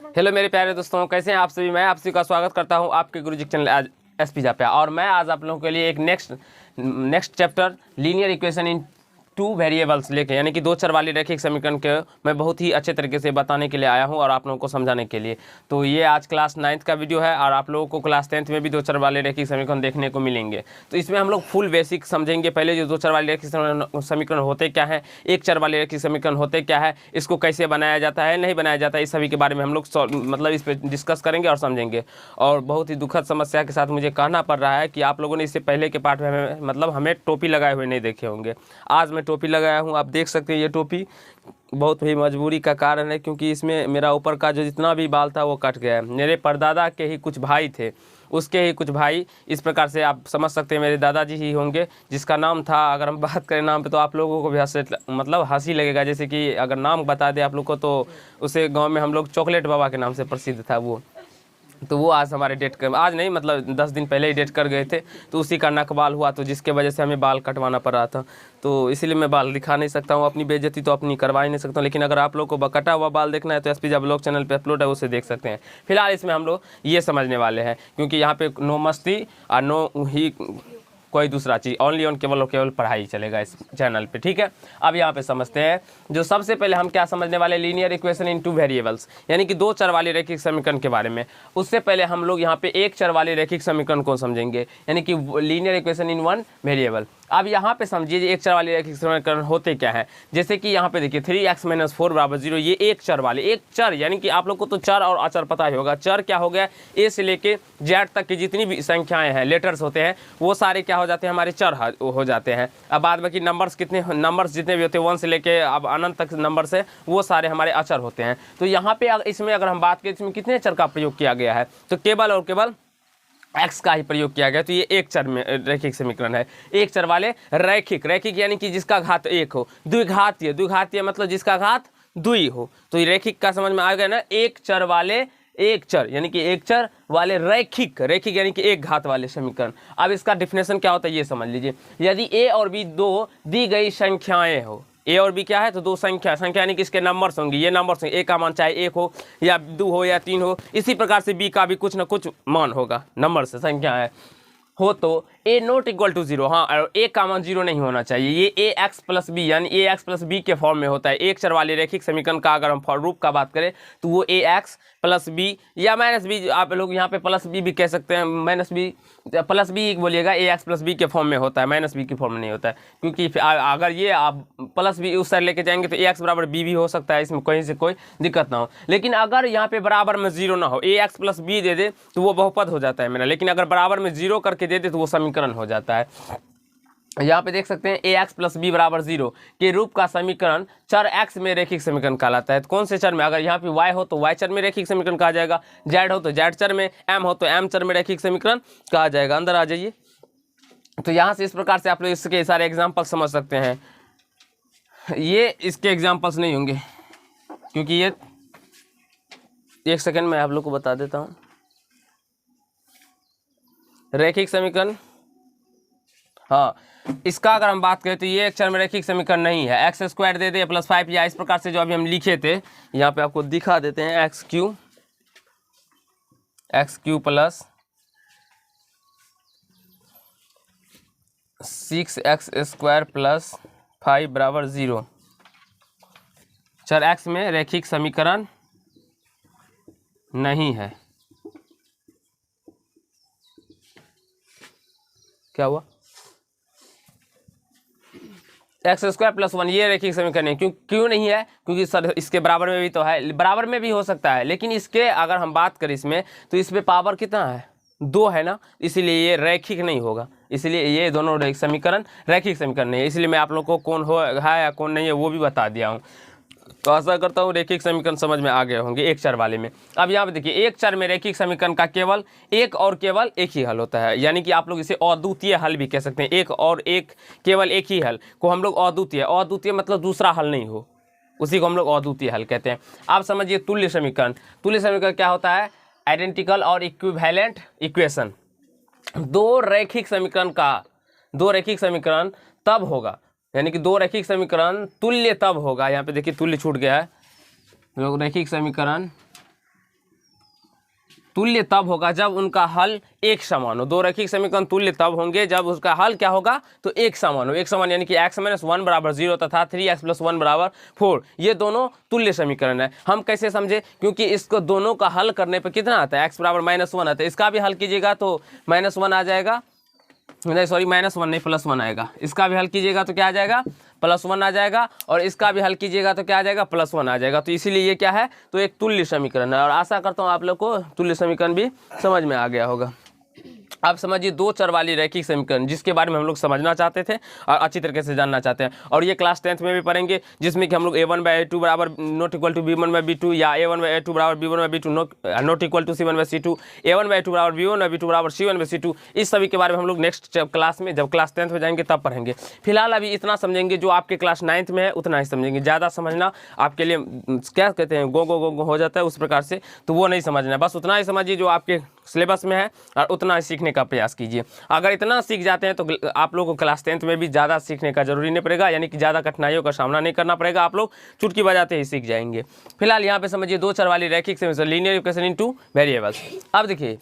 Hello मेरे प्यारे दोस्तों, कैसे हैं आप सभी। मैं आप सभी का स्वागत करता हूं आपके गुरुजी चैनल एस पी पे। और मैं आज आप लोगों के लिए एक next chapter linear equation in two variables लेके, यानी कि दो चर वाली रैखिक समीकरण के मैं बहुत ही अच्छे तरीके से बताने के लिए आया हूं और आप लोगों को समझाने के लिए। तो ये आज क्लास 9th का वीडियो है और आप लोगों को क्लास 10th में भी दो चर वाले रैखिक समीकरण देखने को मिलेंगे। तो इसमें हम लोग फुल बेसिक समझेंगे। पहले जो दो चर वाले रैखिक समीकरण होते क्या है, एक चर वाले रैखिक समीकरण होते क्या है, इसको कैसे बनाया जाता है, नहीं बनाया जाता है, इस सभी के बारे में हम लोग मतलब इस पर डिस्कस करेंगे और समझेंगे। और बहुत ही दुखद समस्या के साथ मुझे कहना पड़ रहा है कि आप लोगों ने इससे पहले के पार्ट में हमें टोपी लगाए हुए नहीं देखे होंगे। आज मैं टोपी लगाया हूँ, आप देख सकते हैं। ये टोपी बहुत ही मजबूरी का कारण है, क्योंकि इसमें मेरा ऊपर का जो जितना भी बाल था वो कट गया है। मेरे परदादा के ही कुछ भाई थे, उसके ही कुछ भाई, इस प्रकार से आप समझ सकते हैं मेरे दादाजी ही होंगे, जिसका नाम था, अगर हम बात करें नाम पे तो आप लोगों को भी हंसी लगेगा। जैसे कि अगर नाम बता दे आप लोग को तो उसे गांव में हम लोग चॉकलेट बाबा के नाम से प्रसिद्ध था वो। तो वो आज हमारे डेट कर, आज नहीं मतलब 10 दिन पहले ही डेट कर गए थे। तो उसी का नकबाल हुआ, तो जिसके वजह से हमें बाल कटवाना पड़ रहा था। तो इसीलिए मैं बाल दिखा नहीं सकता हूँ, अपनी बेइज्जती तो अपनी करवा ही नहीं सकता हूँ। लेकिन अगर आप लोग को कटा हुआ बाल देखना है तो एसपी ब्लॉग चैनल पे अपलोड है, उसे देख सकते हैं। फिलहाल इसमें हम लोग ये समझने वाले हैं, क्योंकि यहाँ पे नो मस्ती और नो ही कोई दूसरा चीज़, ओनली ऑन केवल और केवल पढ़ाई चलेगा इस चैनल पे, ठीक है। अब यहाँ पे समझते हैं। जो सबसे पहले हम क्या समझने वाले, linear equation in two variables, यानी कि दो चर वाले रैखिक समीकरण के बारे में। उससे पहले हम लोग यहाँ पे एक चर वाले रैखिक समीकरण को समझेंगे, यानी कि linear equation in one variable. अब यहाँ पे समझिए एक चर वाले रैखिक समीकरण होते क्या है। जैसे कि यहाँ पे देखिए 3x - 4 = 0, ये एक चर वाले, एक चर यानी कि आप लोग को तो चर और अचर पता ही होगा। चर क्या हो गया, ए से लेके जेड तक की जितनी भी संख्याएं हैं, लेटर्स होते हैं, वो सारे क्या हो जाते हैं, हमारे चर हो जाते हैं। अब बाद में कि नंबर्स जितने भी होते हैं 1 से लेके अब अनंत तक नंबर्स है, वो सारे हमारे अचर होते हैं। तो यहाँ पे इसमें अगर हम बात करें, इसमें कितने चर का प्रयोग किया गया है, तो केवल और केवल x का ही प्रयोग किया गया। तो ये एक चर में रैखिक समीकरण है, एक चर वाले रैखिक यानी कि जिसका घात एक हो। द्विघातीय मतलब जिसका घात दुई हो। तो ये रैखिक का समझ में आ गया ना, एक चर वाले, एक चर यानी कि एक चर वाले रैखिक यानी कि एक घात वाले समीकरण। अब इसका डिफिनेशन क्या होता है ये समझ लीजिए। यदि a और b दो दी गई संख्याएं हो, ए और बी क्या है, तो दो संख्या यानी कि इसके नंबर्स होंगे, ये नंबर्स होंगे। ए का मान चाहे 1 हो या 2 हो या 3 हो, इसी प्रकार से बी का भी कुछ ना कुछ मान होगा, नंबर से संख्या है हो। तो ए नॉट इक्वल टू 0, हाँ, और ए का मान 0 नहीं होना चाहिए। ये ए एक्स प्लस बी यानी ए एक्स प्लस बी के फॉर्म में होता है। एक चर वाले रैखिक समीकरण का अगर हम फॉर रूप का बात करें तो वो ए एक्स प्लस बी या माइनस बी, आप लोग यहाँ पे प्लस बी भी कह सकते हैं, माइनस बी प्लस बी बोलिएगा, ए एक्स प्लस बी के फॉर्म में होता है, माइनस बी के फॉर्म में नहीं होता है। क्योंकि अगर ये आप प्लस बी उस साइड लेके जाएंगे तो ए एक्स बराबर बी भी हो सकता है, इसमें कहीं से कोई दिक्कत ना हो। लेकिन अगर यहाँ पे बराबर में 0 ना हो, ए एक्स प्लस बी दे दे तो वो बहुपद हो जाता है मेरा। लेकिन अगर बराबर में 0 करके दे दे तो वो समीकरण हो जाता है। यहाँ पे देख सकते हैं ए एक्स प्लस बी बराबर 0 के रूप का समीकरण चर x में रैखिक समीकरण कहलाता है। तो कौन से चर में, अगर यहाँ पे y हो तो y चर में रैखिक समीकरण कहा जाएगा, z हो तो z चर में, m हो तो m चर में रैखिक समीकरण कहा जाएगा। अंदर आ जाइए। तो यहाँ से इस प्रकार से आप लोग इसके सारे एग्जाम्पल समझ सकते हैं। ये इसके एग्जाम्पल्स नहीं होंगे, क्योंकि ये एक सेकेंड में आप लोग को बता देता हूँ। रैखिक समीकरण, हाँ, इसका अगर हम बात करें तो ये एक चर में रैखिक समीकरण नहीं है। x² दे दे प्लस 5 या इस प्रकार से जो अभी हम लिखे थे, यहाँ पे आपको दिखा देते हैं। x³ प्लस 6x² प्लस 5 बराबर 0 चर x में रैखिक समीकरण नहीं है। क्या हुआ, x² प्लस 1 ये रैखिक समीकरण है। क्यों नहीं है, क्योंकि सर इसके बराबर में भी तो है, बराबर में भी हो सकता है, लेकिन इसके अगर हम बात करें इसमें तो इसमें पावर कितना है, 2 है ना, इसीलिए ये रैखिक नहीं होगा। इसलिए ये दोनों समीकरण रैखिक समीकरण नहीं है। इसलिए मैं आप लोग को कौन हो है या कौन नहीं है वो भी बता दिया हूँ। तो आशा करता हूँ रैखिक समीकरण समझ में आ गए होंगे एक चर वाले में। अब यहाँ पे देखिए, एक चर में रैखिक समीकरण का केवल एक ही हल होता है, यानी कि आप लोग इसे अद्वितीय हल भी कह सकते हैं। केवल एक ही हल को हम लोग अद्वितीय मतलब दूसरा हल नहीं हो, उसी को हम लोग अद्वितीय हल कहते हैं। आप समझिए तुल्य समीकरण क्या होता है, आइडेंटिकल और इक्विवेलेंट इक्वेशन। दो रैखिक समीकरण तब होगा, यानी कि दो रैखिक समीकरण तुल्य तब होगा। यहाँ पे देखिए तुल्य छूट गया है, रैखिक समीकरण तुल्य तब होगा जब उनका हल एक समान हो। दो रैखिक समीकरण तुल्य तब होंगे जब उसका हल क्या होगा, तो एक समान हो। एक समान यानी कि x-1 बराबर 0 तथा 3x + 1 बराबर 4, ये दोनों तुल्य समीकरण है। हम कैसे समझे, क्योंकि इसको दोनों का हल करने पर कितना आता है, x बराबर -1 आता है। इसका भी हल कीजिएगा तो -1 आ जाएगा, नहीं सॉरी -1 नहीं +1 आएगा। इसका भी हल कीजिएगा तो क्या आ जाएगा, +1 आ जाएगा, और इसका भी हल कीजिएगा तो क्या आ जाएगा, +1 आ जाएगा। तो इसीलिए ये क्या है, तो एक तुल्य समीकरण है। और आशा करता हूँ आप लोग को तुल्य समीकरण भी समझ में आ गया होगा। आप समझिए दो चर वाली रैखिक समीकरण, जिसके बारे में हम लोग समझना चाहते थे और अच्छी तरीके से जानना चाहते हैं, और ये क्लास 10th में भी पढ़ेंगे, जिसमें कि हम लोग a1/a2 बराबर नॉट इक्वल टू b1/b2 या a1/a2 बराबर b1/b2 not equal to c1/c2, a1/a2 बराबर b1/b2 बराबर c1/c2, इस सभी के बारे में हम लोग नेक्स्ट क्लास में, जब क्लास 10th में जाएंगे तब पढ़ेंगे। फिलहाल अभी इतना समझेंगे, जो आपके क्लास 9th में है उतना ही समझेंगे। ज़्यादा समझना आपके लिए क्या कहते हैं, गो हो जाता है उस प्रकार से, तो वो नहीं समझना है। बस उतना ही समझिए जो आपके सिलेबस में है, और उतना ही सीखने का प्रयास कीजिए। अगर इतना सीख जाते हैं तो आप लोगों को क्लास 10th में भी ज़्यादा सीखने का जरूरी नहीं पड़ेगा, यानी कि ज़्यादा कठिनाइयों का सामना नहीं करना पड़ेगा। आप लोग चुटकी बजाते ही सीख जाएंगे। फिलहाल यहाँ पे समझिए दो चर वाली रैखिक समीकरण, लीनियर इक्वेशन इन 2 वेरिएबल्स। अब देखिए,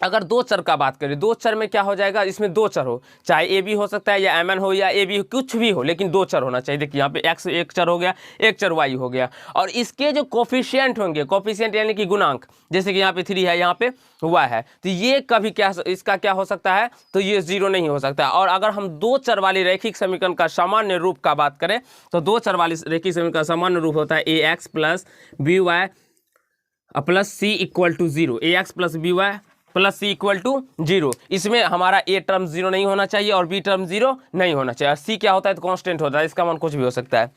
अगर दो चर का बात करें, दो चर में क्या हो जाएगा, इसमें दो चर हो, चाहे ए बी हो सकता है या एम एन हो या ए बी हो, कुछ भी हो, लेकिन दो चर होना चाहिए। देखिए यहाँ पे एक्स एक चर हो गया, एक चर वाई हो गया, और इसके जो कोफिशिएंट होंगे, कोफिशिएंट यानी कि गुणांक, जैसे कि यहाँ पे 3 है, यहाँ पे y है, तो ये कभी क्या, इसका क्या हो सकता है, तो ये 0 नहीं हो सकता। और अगर हम दो चर वाली रैखिक समीकरण का सामान्य रूप का बात करें, तो दो चर वाली रैखिक समीकरण का सामान्य रूप होता है ax + by + c = 0, ax + by + c = 0। इसमें हमारा a टर्म 0 नहीं होना चाहिए और b टर्म 0 नहीं होना चाहिए। और c क्या होता है, तो कांस्टेंट होता है, इसका मान कुछ भी हो सकता है,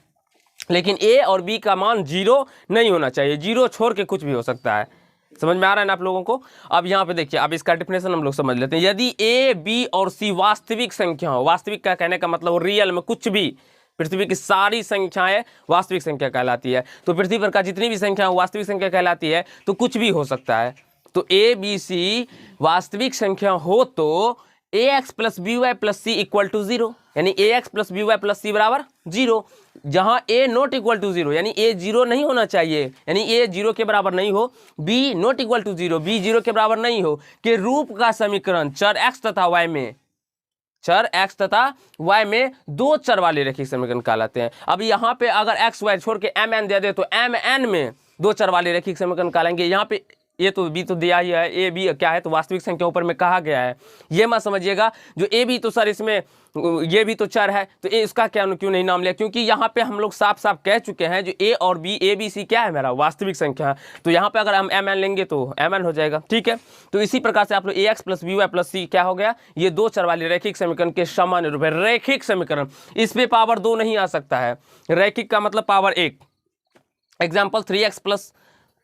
लेकिन a और b का मान 0 नहीं होना चाहिए। 0 छोड़ के कुछ भी हो सकता है। समझ में आ रहा है ना आप लोगों को। अब यहाँ पे देखिए, अब इसका डेफिनेशन हम लोग समझ लेते हैं। यदि a, b और c वास्तविक संख्या हो, वास्तविक का कहने का मतलब रियल में कुछ भी, पृथ्वी की सारी संख्याएं वास्तविक संख्या कहलाती है, तो पृथ्वी पर का जितनी भी संख्या वास्तविक संख्या कहलाती है, तो कुछ भी हो सकता है। तो ए बी सी वास्तविक संख्या हो तो ax + by + c = 0, यानी ax + by + c बराबर 0, जहां a नॉट इक्वल टू 0, यानी a 0 नहीं होना चाहिए, यानी a 0 के बराबर नहीं हो, b not equal to 0, b 0 के बराबर नहीं हो, के रूप का समीकरण चर x तथा y में, चर x तथा y में दो चर वाले रैखिक समीकरण कहलाते हैं। अब यहाँ पे अगर x y छोड़ के mn दे दे, तो mn में दो चर वाले रैखिक समीकरण कहलाएंगे। यहाँ पे ये तो बी तो दिया ही है, ए बी क्या है, तो वास्तविक संख्या ऊपर में कहा गया है। ये मत समझिएगा जो ए बी, तो सर इसमें ये भी तो चर है, तो ए इसका क्या क्यों नहीं नाम लिया, क्योंकि यहाँ पे हम लोग साफ साफ कह चुके हैं जो ए और बी, ए बी सी क्या है, मेरा वास्तविक संख्या है। तो यहाँ पे अगर हम एम एन लेंगे तो एम एन हो जाएगा, ठीक है। तो इसी प्रकार से आप लोग ax + by + c क्या हो गया, ये दो चर वाली रैखिक समीकरण के सामान्य रूप है। रैखिक समीकरण, इस पे पावर 2 नहीं आ सकता है, रैखिक का मतलब power 1। Example 3x +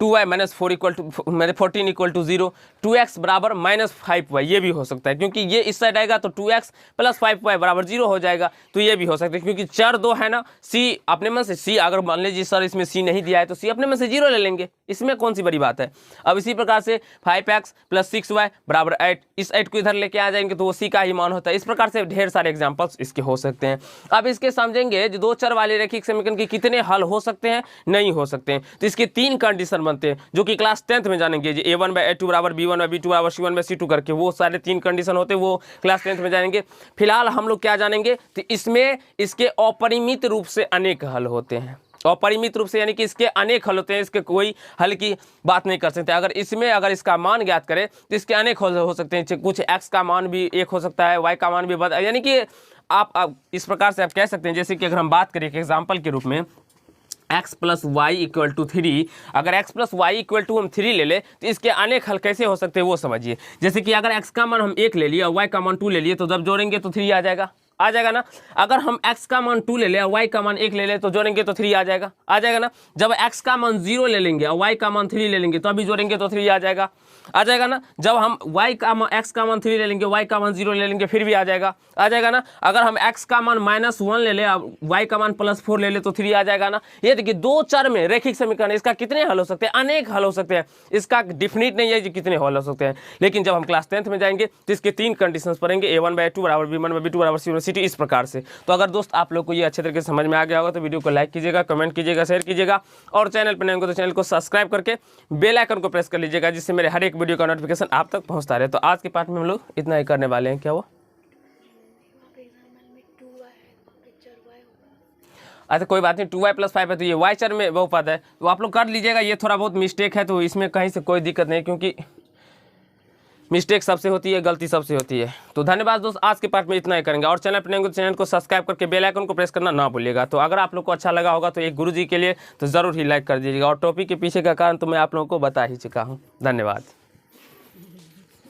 2y - 4 = 14 = 0, 2x बराबर -5y, ये भी हो सकता है, क्योंकि ये इस साइड आएगा तो 2x + 5y बराबर 0 हो जाएगा। तो ये भी हो सकता है, क्योंकि चर दो है ना, c अपने मन से, c अगर मान लीजिए सर इसमें c नहीं दिया है तो c अपने मन से 0 ले लेंगे, इसमें कौन सी बड़ी बात है। अब इसी प्रकार से 5x + 6y बराबर 8, इस 8 को इधर लेके आ जाएंगे तो वो c का ही मान होता है। इस प्रकार से ढेर सारे एग्जाम्पल्स इसके हो सकते हैं। अब इसके समझेंगे जो दो चर वाले रैखिक समीकरण के कितने हल हो सकते हैं, नहीं हो सकते हैं। तो इसके 3 कंडीशन बनते हैं, जो कि क्लास 10th में जानेंगे। a1/a2 बराबर b1/b2 बराबर c1/c2 करके वो सारे 3 कंडीशन होते हैं, वो क्लास 10th में जानेंगे। फिलहाल हम लोग क्या जानेंगे, तो इसमें इसके अपरिमित रूप से अनेक हल होते हैं। अपरिमित रूप से यानी कि इसके अनेक हल होते हैं, इसके कोई हल की बात नहीं कर सकते। अगर इसमें अगर इसका मान ज्ञात करें तो इसके अनेक हल हो सकते हैं। कुछ x का मान भी 1 हो सकता है, y का मान भी, यानी कि आप इस प्रकार से आप कह सकते हैं। जैसे कि अगर हम बात करें एग्जाम्पल के रूप में x + y = 3, अगर x + y = हम 3 ले ले तो इसके अनेक हल कैसे हो सकते हैं वो समझिए। जैसे कि अगर x का मान हम 1 ले लिए और y का मान 2 ले लिए, तो जब जोड़ेंगे तो 3 आ जाएगा ना। अगर हम x का मान 2 ले ले और y का मान 1 ले ले, तो जोड़ेंगे तो 3 आ जाएगा ना। जब x का मान 0 ले लेंगे और y का मान 3 ले लेंगे, तो अभी जोड़ेंगे तो 3 आ जाएगा ना। जब हम x का मान 3 ले लेंगे, y का मान 0 ले लेंगे, फिर भी आ जाएगा ना। अगर हम x का मान -1 ले ले और y का मान +4 ले ले, तो 3 आ जाएगा ना। ये देखिए दो चर में रैखिक समीकरण, इसका कितने हल हो सकते हैं, अनेक हल हो सकते हैं। इसका डिफिनिट नहीं है कि कितने हल हो सकते हैं, लेकिन जब हम क्लास 10th में जाएंगे तो इसके 3 कंडीशंस पढ़ेंगे। a1/a2 बराबर b1/b2 बराबर c1/c2 सिम्प्लिसिटी इस प्रकार से। तो अगर दोस्त आप लोग को ये अच्छे तरीके से समझ में आ गया होगा तो वीडियो को लाइक कीजिएगा, कमेंट कीजिएगा, शेयर कीजिएगा और चैनल पर नए हो तो चैनल को सब्सक्राइब करके बेल आइकन को प्रेस कर लीजिएगा, जिससे मेरे हर एक वीडियो का नोटिफिकेशन आप तक पहुँचता रहे। तो आज के पार्ट में हम लोग इतना ही करने वाले हैं। क्या हुआ? अच्छा कोई बात नहीं, 2y + 5 है तो ये y चर में बहुपद है, तो आप लोग कर लीजिएगा। ये थोड़ा बहुत मिस्टेक है तो इसमें कहीं से कोई दिक्कत नहीं, क्योंकि मिस्टेक सबसे होती है, गलती सबसे होती है। तो धन्यवाद दोस्त, आज के पार्ट में इतना ही करेंगे और चैनल पर नए हो तो चैनल को सब्सक्राइब करके बेल आइकन को प्रेस करना ना भूलिएगा। तो अगर आप लोग को अच्छा लगा होगा तो एक गुरुजी के लिए तो ज़रूर ही लाइक कर दीजिएगा और टॉपिक के पीछे का कारण तो मैं आप लोगों को बता ही चुका हूँ। धन्यवाद।